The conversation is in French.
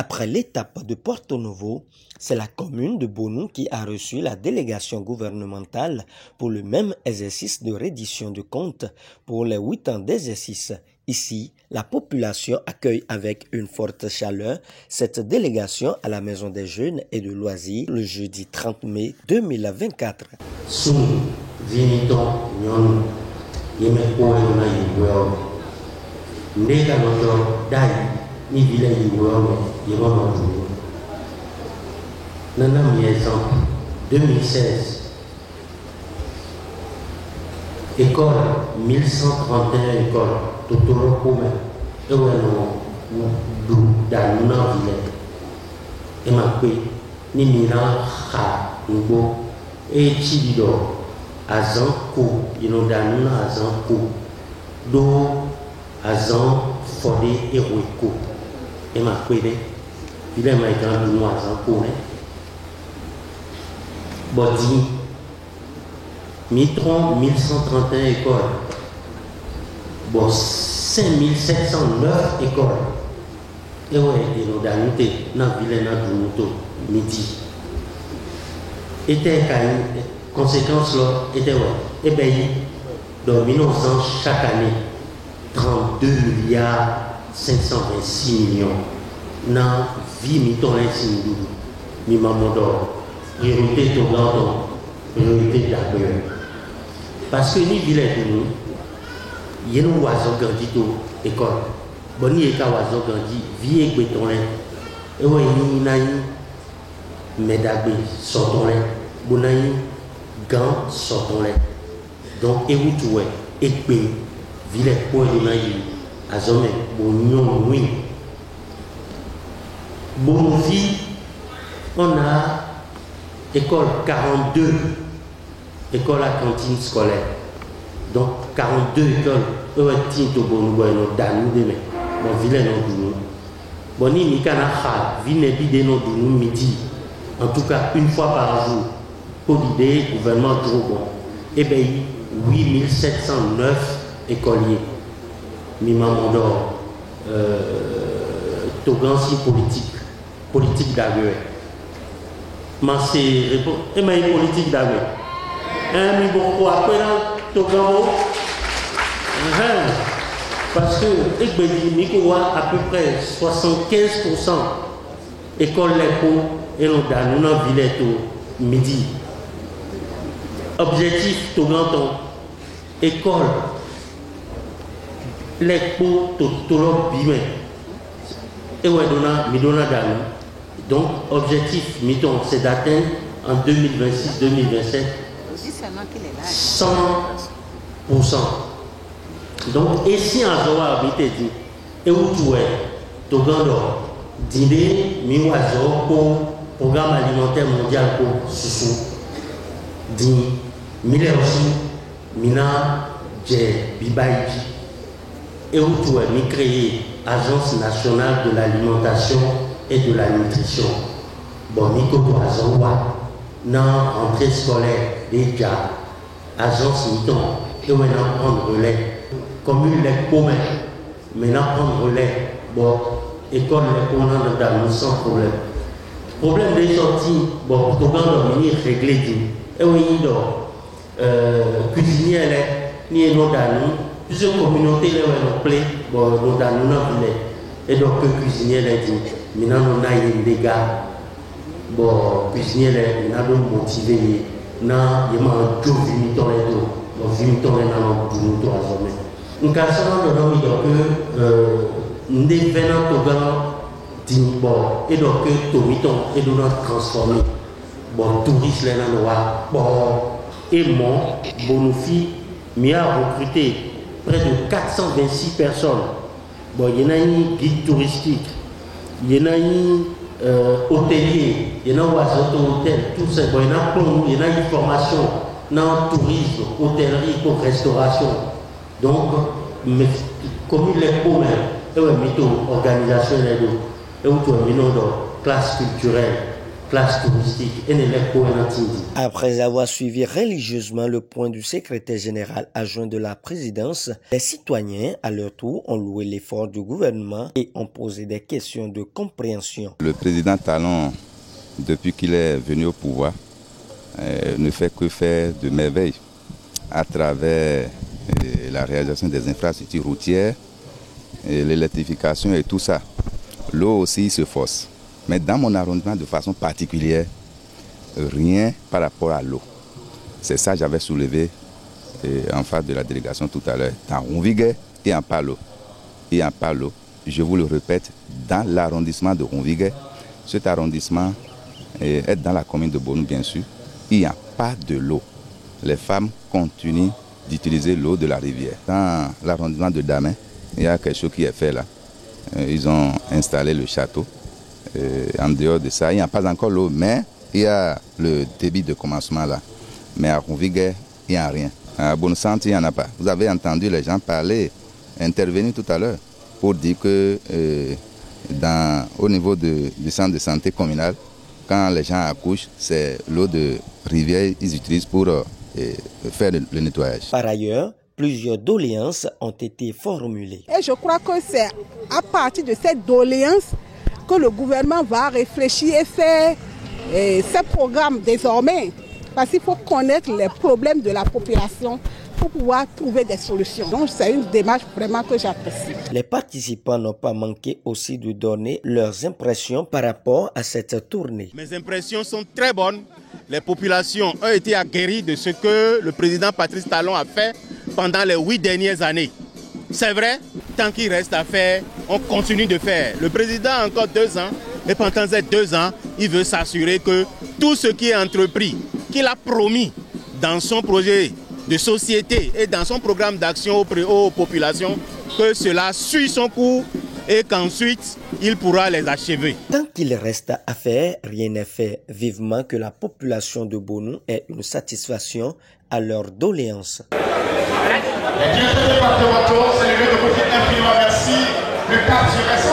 Après l'étape de Porto Novo, c'est la commune de Bonou qui a reçu la délégation gouvernementale pour le même exercice de reddition de comptes pour les 8 ans d'exercice. Ici, la population accueille avec une forte chaleur cette délégation à la Maison des Jeunes et de Loisirs le jeudi 30 mai 2024. Ni village Nana exemple 2016 école 1131 école Totoro Kome du Danuna village et ma ni Milan Ha Ngo et Chidido Azanko Danuna Azanko do Azan Fode Eroiko et ma kwede il est ma grand du noir en cours body mitron 1131 écoles bon 5709 écoles et ouais et nous d'anité dans ville dans du moto midi était conséquence là était ouais et ben dans 1900 chaque année 32 milliards 526 millions dans vie miton l'insigne mi maman d'or priorité to gardon priorité d'accueil parce que ni village de nous y a nos oiseaux grandi to école bon ni ka oiseaux grandi vie et béton et ouais ni naï médabé sortons les bonaï gants sortons les donc et vous tout et village pour de naï azome bonyon oui bon vie on a école 42 école à cantine scolaire donc 42 écoles eux tinto bon bueno danou de bon village non dou bon ni mikana ha vine bide non dou midi en tout cas une fois par jour pour l'idée gouvernement trop bon et ben 8709 écoliers mi maman d'or togansi politique d'ailleurs mais c'est et mais politique d'ailleurs mi beaucoup après togan parce que ekbeli mi ko à peu près 75% école l'éco et on dans nos village midi objectif togan école les pots totoro bimé et ouais donna d'année donc objectif miton c'est d'atteindre en 2026-2027 100%. Donc ici en Zoa habité dit et où tu es togando dîner mi oiseau pour programme alimentaire mondial pour sous dit mille aussi mina j'ai bibaïji et où tu es créé Agence nationale de l'alimentation et de la nutrition. Bon, Nico Boazoua, dans entrée scolaire, déjà, agence Niton, et maintenant prendre relais. Commune les communs, maintenant prendre relais. Bon, école les communs dans nous sans problème. Problème des sorties, bon, pour qu'on venir régler, et oui, cuisinier, ni un autre plusieurs communautés les ont plaît bon nous dans nous et donc cuisinier les dit maintenant on a une dégâts bon cuisinier les n'a donc motivé na il m'a tout venu dans les dos bon venu dans les dans nous trois hommes nous cassons de nous que nous devenons togan dit bon et donc que tomiton et nous transformer bon touristes les noirs bon et mon bonofi m'y a recruté près de 426 personnes. Bon, il y en a un guide touristique, il y en a un hôtelier, il y en a un hôtel, tout ça. Bon, il y en a plein, il y en a une formation dans le tourisme, hôtellerie, pour restauration. Donc, comme il est commun, et ouais, organisation et où tu as mis dans classe culturelle, place touristique et ne les cohérentindi. Après avoir suivi religieusement le point du secrétaire général adjoint de la présidence, les citoyens, à leur tour, ont loué l'effort du gouvernement et ont posé des questions de compréhension. Le président Talon, depuis qu'il est venu au pouvoir, ne fait que faire de merveilles à travers la réalisation des infrastructures routières, l'électrification et tout ça. L'eau aussi se force. Mais dans mon arrondissement, de façon particulière, rien par rapport à l'eau. C'est ça que j'avais soulevé en face de la délégation tout à l'heure. Dans Ronviguer et en Palo. Et en Palo, je vous le répète, dans l'arrondissement de Ronviguer, cet arrondissement est dans la commune de Bonou, bien sûr. Il n'y a pas de l'eau. Les femmes continuent d'utiliser l'eau de la rivière. Dans l'arrondissement de Damin, il y a quelque chose qui est fait là. Ils ont installé le château. En dehors de ça, il n'y a pas encore l'eau, mais il y a le débit de commencement là. Mais à Ronviguer, il n'y a rien. À Bonne-Santé, il n'y en a pas. Vous avez entendu les gens parler, intervenir tout à l'heure pour dire que au niveau du centre de santé communal, quand les gens accouchent, c'est l'eau de rivière qu'ils utilisent pour faire le nettoyage. Par ailleurs, plusieurs doléances ont été formulées. Et je crois que c'est à partir de cette doléance que le gouvernement va réfléchir et faire ces programmes désormais. Parce qu'il faut connaître les problèmes de la population pour pouvoir trouver des solutions. Donc c'est une démarche vraiment que j'apprécie. Les participants n'ont pas manqué aussi de donner leurs impressions par rapport à cette tournée. Mes impressions sont très bonnes. Les populations ont été aguerries de ce que le président Patrice Talon a fait pendant les 8 dernières années. C'est vrai, tant qu'il reste à faire, on continue de faire. Le président a encore 2 ans et pendant ces 2 ans, il veut s'assurer que tout ce qui est entrepris, qu'il a promis dans son projet de société et dans son programme d'action aux populations, que cela suit son cours et qu'ensuite il pourra les achever. Tant qu'il reste à faire, rien n'est fait. Vivement que la population de Bonou ait une satisfaction à leurs doléances. Les directeurs départementaux, c'est le lieu de vous dire infiniment merci. Le cadre, je reste